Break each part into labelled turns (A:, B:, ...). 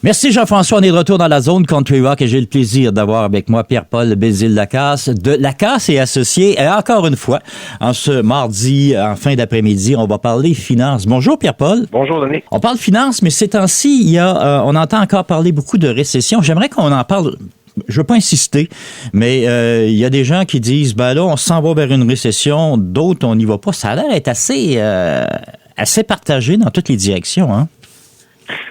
A: Merci Jean-François, on est de retour dans la zone Country Rock et j'ai le plaisir d'avoir avec moi Pierre-Paul Bézile-Lacasse de Lacasse et Associés. Et encore une fois, en ce mardi, en fin d'après-midi, on va parler finances. Bonjour Pierre-Paul.
B: Bonjour Denis.
A: On parle finances, mais ces temps-ci, on entend encore parler beaucoup de récession. J'aimerais qu'on en parle. Je veux pas insister, mais il y a des gens qui disent, ben là, on s'en va vers une récession, d'autres, on n'y va pas. Ça a l'air d'être assez partagé dans toutes les directions, hein?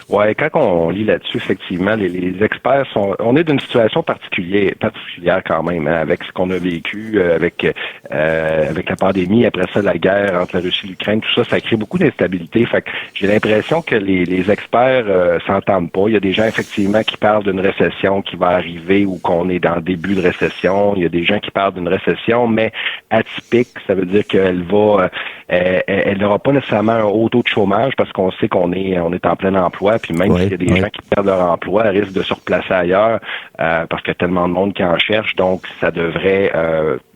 B: Ouais, quand on lit là-dessus, effectivement, les experts on est d'une situation particulière quand même, hein, avec ce qu'on a vécu, avec la pandémie, après ça, la guerre entre la Russie et l'Ukraine, tout ça, ça crée beaucoup d'instabilité. Fait que j'ai l'impression que les experts s'entendent pas. Il y a des gens, effectivement, qui parlent d'une récession qui va arriver ou qu'on est dans le début de récession. Il y a des gens qui parlent d'une récession, mais atypique. Ça veut dire qu'elle va, elle n'aura pas nécessairement un haut taux de chômage parce qu'on sait qu'on est en plein emploi. Puis même s'il y a des gens qui perdent leur emploi, risquent de se replacer ailleurs parce qu'il y a tellement de monde qui en cherche. Donc, ça devrait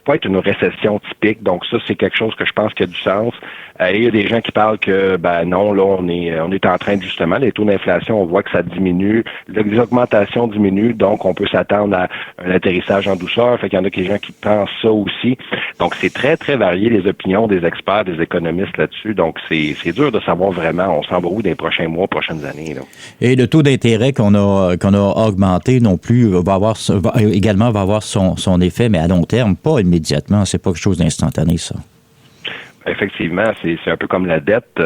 B: pas être une récession typique. Donc, ça, c'est quelque chose que je pense qui a du sens. Et il y a des gens qui parlent que, ben non, là, on est en train de, justement, les taux d'inflation, on voit que ça diminue. Les augmentations diminuent, donc on peut s'attendre à un atterrissage en douceur. Fait qu'il y en a des gens qui pensent ça aussi. Donc, c'est très, très varié, les opinions des experts, des économistes là-dessus. Donc, c'est dur de savoir vraiment, on s'en va où dans les prochains mois, prochaines années, là.
A: Et le taux d'intérêt qu'on a augmenté non plus va avoir son effet, mais à long terme, pas immédiatement. C'est pas quelque chose d'instantané, ça.
B: Effectivement, c'est un peu comme la dette.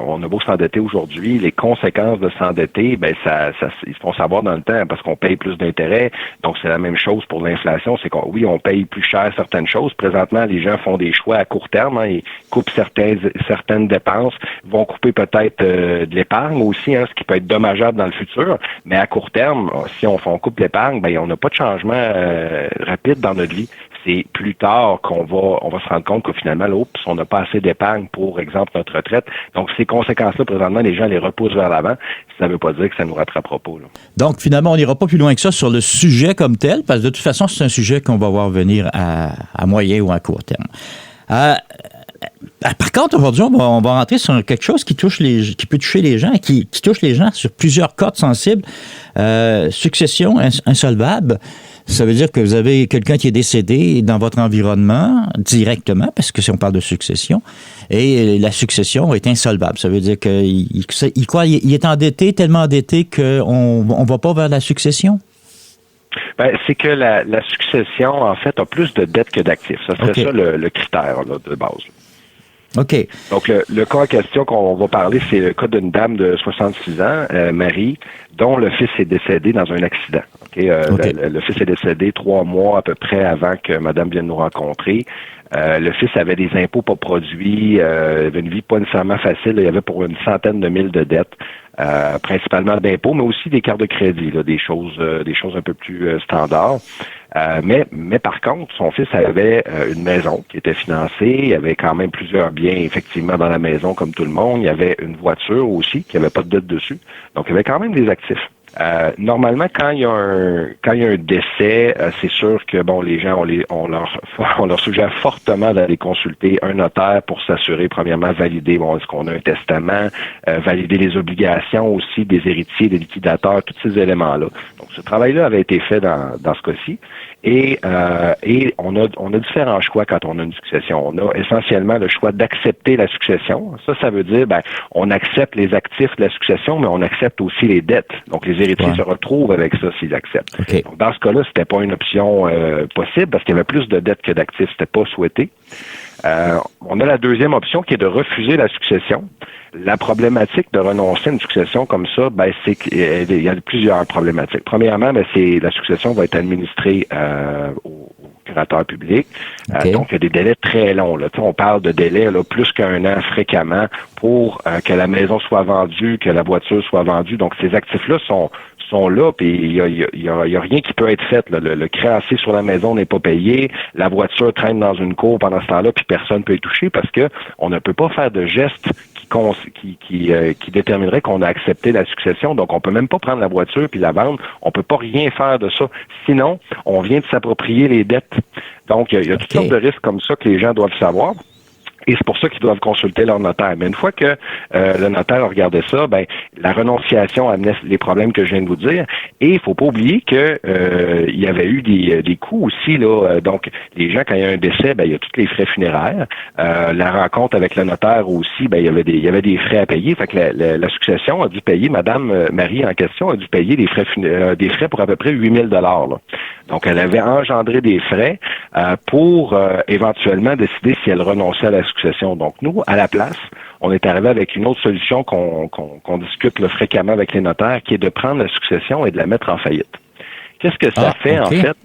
B: On a beau s'endetter aujourd'hui, les conséquences de s'endetter, ben ça ils se font savoir dans le temps parce qu'on paye plus d'intérêts. Donc c'est la même chose pour l'inflation, c'est on paye plus cher certaines choses. Présentement, les gens font des choix à court terme, hein, ils coupent certaines dépenses, vont couper peut-être de l'épargne aussi, hein, ce qui peut être dommageable dans le futur. Mais à court terme, si on coupe l'épargne, ben on n'a pas de changement rapide dans notre vie. C'est plus tard qu'on va se rendre compte que finalement, on n'a pas assez d'épargne pour, exemple, notre retraite. Donc, ces conséquences-là, présentement, les gens les repoussent vers l'avant. Ça ne veut pas dire que ça nous rattrapera pas, là.
A: Donc, finalement, on n'ira pas plus loin que ça sur le sujet comme tel, parce que de toute façon, c'est un sujet qu'on va voir venir à moyen ou à court terme. Par contre, aujourd'hui, on va rentrer sur quelque chose qui peut toucher les gens, qui touche les gens sur plusieurs cordes sensibles. Succession insolvable. Ça veut dire que vous avez quelqu'un qui est décédé dans votre environnement directement, parce que si on parle de succession, et la succession est insolvable. Ça veut dire qu'il est endetté, tellement endetté qu'on ne va pas vers la succession?
B: Ben, c'est que la succession, en fait, a plus de dettes que d'actifs. Ça serait ça le critère là, de base. OK. Donc, le cas en question qu'on va parler, c'est le cas d'une dame de 66 ans, Marie, dont le fils est décédé dans un accident. Le fils est décédé 3 mois à peu près avant que madame vienne nous rencontrer. Le fils avait des impôts pas produits, avait une vie pas nécessairement facile. Il y avait pour une centaine de mille de dettes, principalement d'impôts, mais aussi des cartes de crédit, là, des choses un peu plus standards. Mais par contre, son fils avait une maison qui était financée. Il y avait quand même plusieurs biens, effectivement, dans la maison, comme tout le monde. Il y avait une voiture aussi qui avait pas de dette dessus. Donc, il y avait quand même des actifs. Normalement, quand il y a un décès, c'est sûr que les gens on leur suggère fortement d'aller consulter un notaire pour s'assurer, premièrement, valider est-ce qu'on a un testament, valider les obligations aussi des héritiers, des liquidateurs, tous ces éléments-là. Donc, ce travail-là avait été fait dans ce cas-ci. Et on a différents choix quand on a une succession. On a essentiellement le choix d'accepter la succession. Ça veut dire, on accepte les actifs de la succession, mais on accepte aussi les dettes. Donc, les héritiers se retrouvent avec ça s'ils acceptent. Okay. Donc, dans ce cas-là, c'était pas une option possible parce qu'il y avait plus de dettes que d'actifs. C'était pas souhaité. On a la deuxième option qui est de refuser la succession. La problématique de renoncer à une succession comme ça, c'est qu'il y a plusieurs problématiques. Premièrement, c'est la succession va être administrée au curateur public. Okay. Donc, il y a des délais très longs. Là. On parle de délais plus qu'un an fréquemment pour que la maison soit vendue, que la voiture soit vendue. Donc, ces actifs-là sont là, puis il y a rien qui peut être fait. Là. Le créancier sur la maison n'est pas payé, la voiture traîne dans une cour pendant ce temps-là, puis personne peut y toucher parce que on ne peut pas faire de gestes qui déterminerait qu'on a accepté la succession. Donc, on peut même pas prendre la voiture puis la vendre. On peut pas rien faire de ça. Sinon, on vient de s'approprier les dettes. Donc, il y a toutes sortes de risques comme ça que les gens doivent savoir. Et c'est pour ça qu'ils doivent consulter leur notaire. Mais une fois que le notaire a regardé ça, ben la renonciation amenait les problèmes que je viens de vous dire. Et il faut pas oublier que il y avait eu des coûts aussi là. Donc les gens, quand il y a un décès, ben il y a tous les frais funéraires. La rencontre avec le notaire aussi, ben il y avait des frais à payer. Fait que la succession a dû payer, Madame Marie en question a dû payer des frais pour à peu près 8 000 $. Donc elle avait engendré des frais pour éventuellement décider si elle renonçait à la succession. Donc, nous, à la place, on est arrivé avec une autre solution qu'on discute là, fréquemment avec les notaires, qui est de prendre la succession et de la mettre en faillite. Qu'est-ce que ça fait, en fait?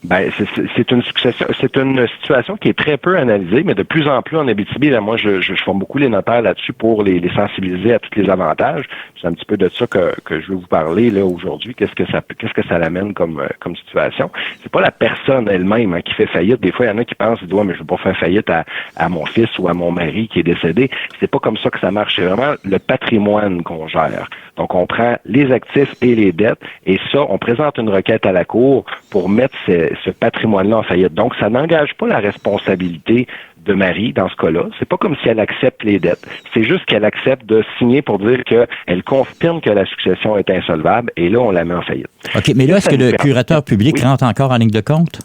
B: Ben, c'est une situation qui est très peu analysée, mais de plus en plus en Abitibi, là, moi, je forme beaucoup les notaires là-dessus pour les sensibiliser à tous les avantages. C'est un petit peu de ça que je veux vous parler là aujourd'hui. Qu'est-ce que ça l'amène comme situation? C'est pas la personne elle-même qui fait faillite. Des fois, il y en a qui pensent, mais je veux pas faire faillite à mon fils ou à mon mari qui est décédé. C'est pas comme ça que ça marche. C'est vraiment le patrimoine qu'on gère. Donc, on prend les actifs et les dettes, et ça, on présente une requête à la Cour pour mettre ce patrimoine-là en faillite. Donc, ça n'engage pas la responsabilité de Marie dans ce cas-là. C'est pas comme si elle accepte les dettes. C'est juste qu'elle accepte de signer pour dire qu'elle confirme que la succession est insolvable, et là, on la met en faillite.
A: OK, mais là, est-ce que le curateur public rentre encore en ligne de compte?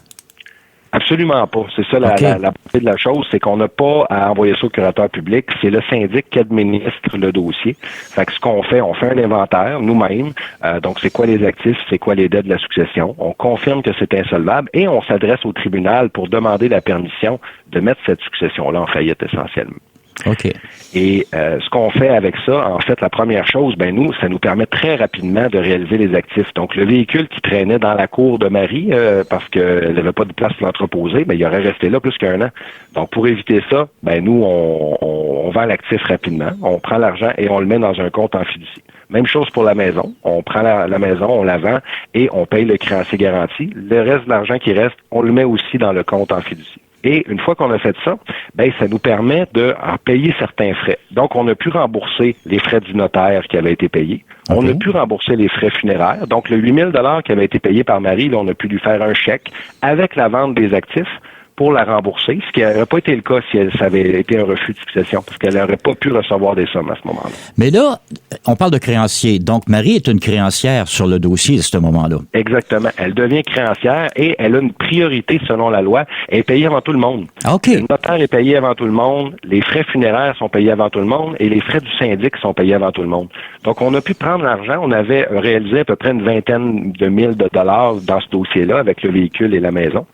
B: Absolument pas. C'est ça la partie de la chose, c'est qu'on n'a pas à envoyer ça au curateur public. C'est le syndic qui administre le dossier. Fait que ce qu'on fait, on fait un inventaire nous-mêmes. Donc, c'est quoi les actifs, c'est quoi les dettes de la succession. On confirme que c'est insolvable et on s'adresse au tribunal pour demander la permission de mettre cette succession-là en faillite essentiellement.
A: OK.
B: Et ce qu'on fait avec ça, en fait, la première chose, ça nous permet très rapidement de réaliser les actifs. Donc, le véhicule qui traînait dans la cour de Marie, parce qu'elle n'avait pas de place pour l'entreposer, il aurait resté là plus qu'1 an. Donc, pour éviter ça, nous, on vend l'actif rapidement, on prend l'argent et on le met dans un compte en fiducie. Même chose pour la maison. On prend la maison, on la vend et on paye le créancier garanti. Le reste de l'argent qui reste, on le met aussi dans le compte en fiducie. Et une fois qu'on a fait ça, ça nous permet de payer certains frais. Donc, on a pu rembourser les frais du notaire qui avaient été payés. Okay. On a pu rembourser les frais funéraires. Donc, le 8 000 $ qui avait été payé par Marie, là, on a pu lui faire un chèque avec la vente des actifs pour la rembourser, ce qui n'aurait pas été le cas si ça avait été un refus de succession, parce qu'elle n'aurait pas pu recevoir des sommes à ce moment-là.
A: Mais là, on parle de créancier. Donc, Marie est une créancière sur le dossier à ce moment-là.
B: Exactement. Elle devient créancière et elle a une priorité selon la loi. Elle est payée avant tout le monde.
A: OK.
B: Le notaire est payé avant tout le monde, les frais funéraires sont payés avant tout le monde et les frais du syndic sont payés avant tout le monde. Donc, on a pu prendre l'argent. On avait réalisé à peu près une vingtaine de mille de dollars dans ce dossier-là avec le véhicule et la maison.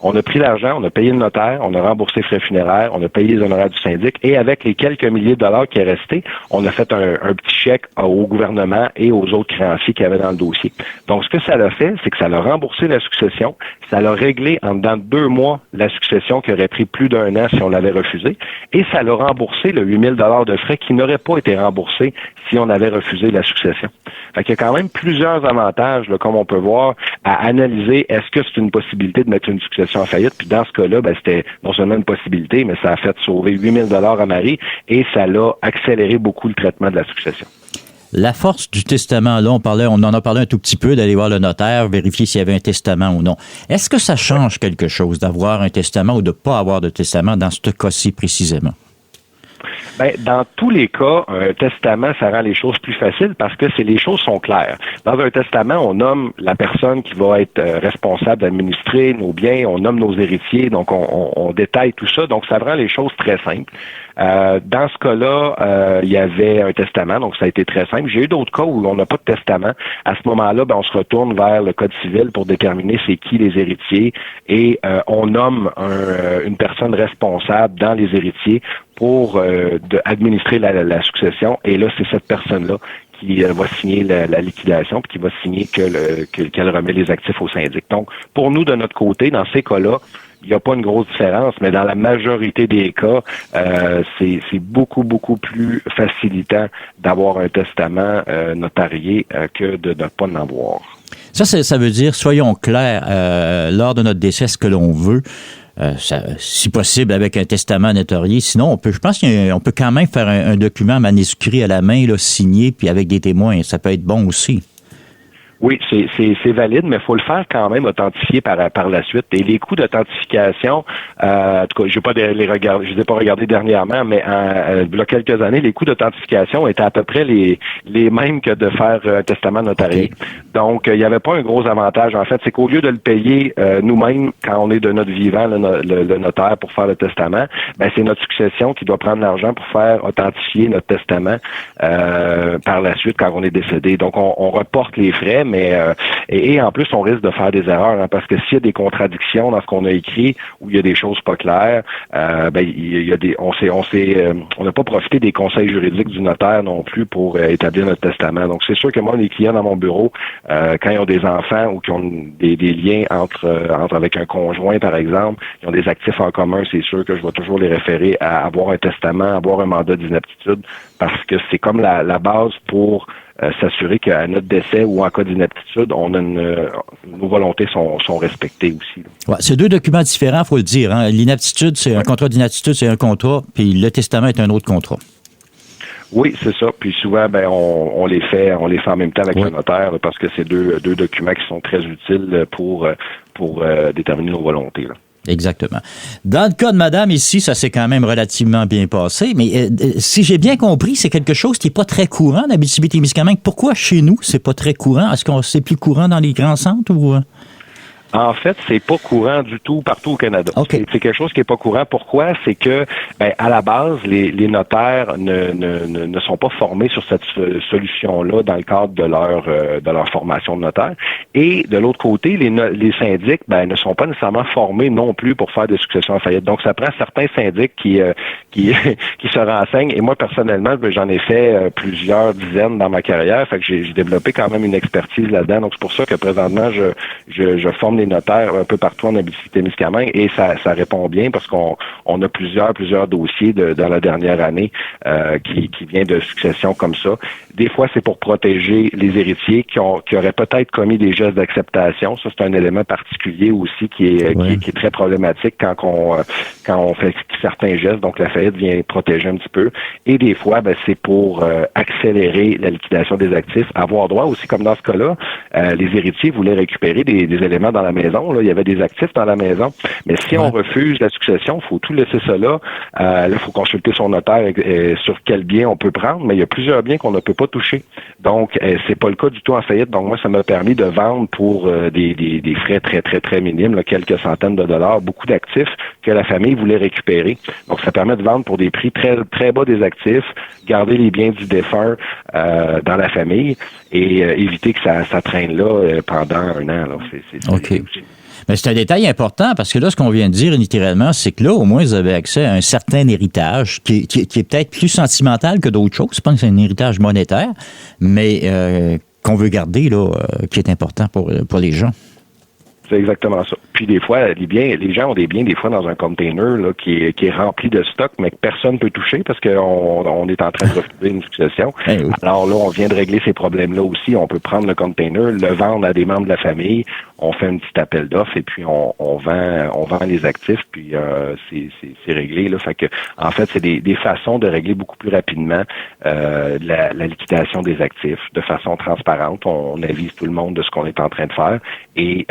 B: On a pris l'argent, on a payé le notaire, on a remboursé les frais funéraires, on a payé les honoraires du syndic et avec les quelques milliers de dollars qui est resté, on a fait un petit chèque au gouvernement et aux autres créanciers qu'il y avait dans le dossier. Donc, ce que ça l'a fait, c'est que ça l'a remboursé la succession, ça l'a réglé en dedans de 2 mois la succession qui aurait pris plus d'1 an si on l'avait refusé et ça l'a remboursé le 8 000 $ de frais qui n'auraient pas été remboursés si on avait refusé la succession. Fait qu'il y a quand même plusieurs avantages, là, comme on peut voir, à analyser est-ce que c'est une possibilité de mettre une succession en faillite. Puis dans ce cas-là, c'était non seulement une possibilité, mais ça a fait sauver 8 000 $ à Marie et ça l'a accéléré beaucoup le traitement de la succession.
A: La force du testament, là, on en a parlé un tout petit peu, d'aller voir le notaire, vérifier s'il y avait un testament ou non. Est-ce que ça change quelque chose d'avoir un testament ou de ne pas avoir de testament dans ce cas-ci précisément?
B: Dans tous les cas, un testament, ça rend les choses plus faciles parce que les choses sont claires. Dans un testament, on nomme la personne qui va être responsable d'administrer nos biens, on nomme nos héritiers, donc on détaille tout ça, donc ça rend les choses très simples. Dans ce cas-là, il y avait un testament, donc ça a été très simple. J'ai eu d'autres cas où on n'a pas de testament. À ce moment-là, on se retourne vers le Code civil pour déterminer c'est qui les héritiers et on nomme une personne responsable dans les héritiers pour administrer la succession. Et là, c'est cette personne-là qui va signer la liquidation puis qui va signer qu'elle remet les actifs au syndic. Donc, pour nous, de notre côté, dans ces cas-là, il n'y a pas une grosse différence, mais dans la majorité des cas, c'est beaucoup, beaucoup plus facilitant d'avoir un testament notarié que de ne pas en avoir.
A: Ça veut dire, soyons clairs, lors de notre décès, ce que l'on veut, si possible avec un testament notarié. Sinon, je pense qu'on peut quand même faire un document manuscrit à la main, là, signé, puis avec des témoins. Ça peut être bon aussi.
B: Oui, c'est valide, mais il faut le faire quand même authentifier par la suite. Et les coûts d'authentification, en tout cas, je les ai pas regardés dernièrement, mais il y a quelques années, les coûts d'authentification étaient à peu près les mêmes que de faire un testament notarié. Okay. Donc, il n'y avait pas un gros avantage. En fait, c'est qu'au lieu de le payer nous-mêmes quand on est de notre vivant, le notaire pour faire le testament, ben c'est notre succession qui doit prendre l'argent pour faire authentifier notre testament par la suite quand on est décédé. Donc, on reporte les frais. Mais et en plus, on risque de faire des erreurs, hein, parce que s'il y a des contradictions dans ce qu'on a écrit ou il y a des choses pas claires, il y a des, on n'a pas profité des conseils juridiques du notaire non plus pour établir notre testament. Donc, c'est sûr que moi, les clients dans mon bureau, quand ils ont des enfants ou qui ont des liens entre avec un conjoint, par exemple, ils ont des actifs en commun, c'est sûr que je vais toujours les référer à avoir un testament, avoir un mandat d'inaptitude, parce que c'est comme la base pour s'assurer qu'à notre décès ou en cas d'inaptitude, nos volontés sont respectées aussi.
A: Ouais, c'est deux documents différents, faut le dire. Hein. L'inaptitude, c'est un contrat d'inaptitude, c'est un contrat, puis le testament est un autre contrat.
B: Oui, c'est ça. Puis souvent, on les fait en même temps avec le notaire, parce que c'est deux documents qui sont très utiles pour déterminer nos volontés, là.
A: Exactement. Dans le cas de madame, ici, ça s'est quand même relativement bien passé, mais si j'ai bien compris, c'est quelque chose qui n'est pas très courant d'Abitibi-Témiscamingue. Pourquoi chez nous, c'est pas très courant? Est-ce que c'est plus courant dans les grands centres ou...
B: En fait, c'est pas courant du tout partout au Canada.
A: Okay.
B: C'est quelque chose qui est pas courant. Pourquoi? C'est que, à la base, les notaires ne sont pas formés sur cette solution-là dans le cadre de leur formation de notaire. Et de l'autre côté, les syndics, ne sont pas nécessairement formés non plus pour faire des successions en faillite. Donc, ça prend certains syndics qui se renseignent. Et moi, personnellement, j'en ai fait plusieurs dizaines dans ma carrière. Fait que j'ai développé quand même une expertise là-dedans. Donc, c'est pour ça que présentement, je forme les notaires un peu partout en Abitibi-Témiscamingue et ça répond bien parce qu'on a plusieurs dossiers dans la dernière année qui vient de succession comme ça. Des fois, c'est pour protéger les héritiers qui auraient peut-être commis des gestes d'acceptation. Ça, c'est un élément particulier aussi qui est très problématique quand on fait certains gestes. Donc, la faillite vient protéger un petit peu. Et des fois, c'est pour accélérer la liquidation des actifs. Avoir droit aussi, comme dans ce cas-là, les héritiers voulaient récupérer des éléments dans la maison. Là, il y avait des actifs dans la maison. Mais si on refuse la succession, il faut tout laisser ça là. Là, il faut consulter son notaire sur quel bien on peut prendre. Mais il y a plusieurs biens qu'on ne peut pas toucher. Donc, c'est pas le cas du tout en faillite. Donc, moi, ça m'a permis de vendre pour des frais très, très, très minimes, là, quelques centaines de dollars, beaucoup d'actifs que la famille voulait récupérer. Donc, ça permet de vendre pour des prix très, très bas des actifs, garder les biens du défunt dans la famille et éviter que ça traîne là pendant un an. Là.
A: OK. Mais c'est un détail important parce que là, ce qu'on vient de dire littéralement, c'est que là, au moins, vous avez accès à un certain héritage qui est peut-être plus sentimental que d'autres choses. C'est pas que c'est un héritage monétaire, mais qu'on veut garder, là, qui est important pour les gens.
B: C'est exactement ça. Puis des fois, les gens ont des biens des fois dans un container là, qui est rempli de stock, mais que personne ne peut toucher parce qu'on est en train de refuser une succession. Oui. Alors là, on vient de régler ces problèmes-là aussi. On peut prendre le container, le vendre à des membres de la famille, on fait un petit appel d'offres et puis on vend les actifs, puis c'est réglé. Là. Fait que, en fait, c'est des façons de régler beaucoup plus rapidement la liquidation des actifs de façon transparente. On avise tout le monde de ce qu'on est en train de faire et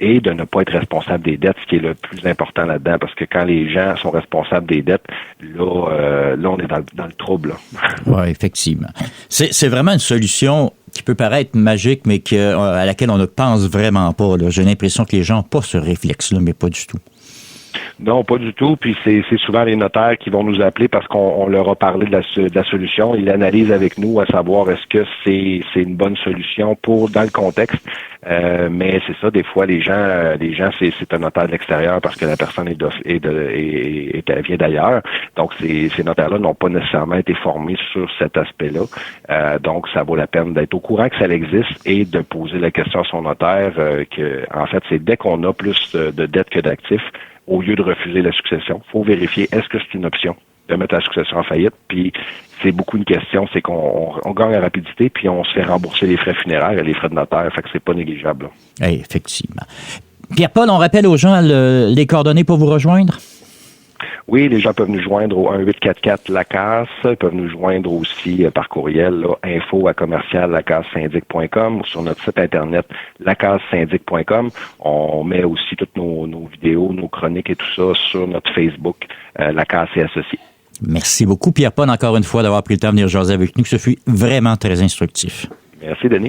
B: de ne pas être responsable des dettes, ce qui est le plus important là-dedans, parce que quand les gens sont responsables des dettes, là on est dans le trouble.
A: Oui, effectivement. C'est vraiment une solution qui peut paraître magique, mais à laquelle on ne pense vraiment pas. Là. J'ai l'impression que les gens n'ont pas ce réflexe-là, mais pas du tout.
B: Non, pas du tout. Puis c'est souvent les notaires qui vont nous appeler parce qu'on leur a parlé de la solution. Ils l'analysent avec nous à savoir est-ce que c'est une bonne solution dans le contexte. Mais c'est ça, des fois les gens c'est un notaire de l'extérieur parce que la personne vient d'ailleurs. Donc ces notaires-là n'ont pas nécessairement été formés sur cet aspect-là. Donc ça vaut la peine d'être au courant que ça existe et de poser la question à son notaire que en fait c'est dès qu'on a plus de dettes que d'actifs, au lieu de refuser la succession, il faut vérifier est-ce que c'est une option de mettre la succession en faillite. Puis c'est beaucoup une question, c'est qu'on gagne en rapidité, puis on se fait rembourser les frais funéraires et les frais de notaire, fait que c'est pas négligeable.
A: Hey, effectivement. Pierre-Paul, on rappelle aux gens les coordonnées pour vous rejoindre?
B: Oui, les gens peuvent nous joindre au 1-844-LACASSE. Ils peuvent nous joindre aussi par courriel, là, info@lacasseSyndic.com ou sur notre site Internet, lacasseSyndic.com. On met aussi toutes nos vidéos, nos chroniques et tout ça sur notre Facebook, La Casse et Associés.
A: Merci beaucoup, Pierre Ponne, encore une fois, d'avoir pris le temps de venir jaser avec nous. Ce fut vraiment très instructif.
B: Merci, Denis.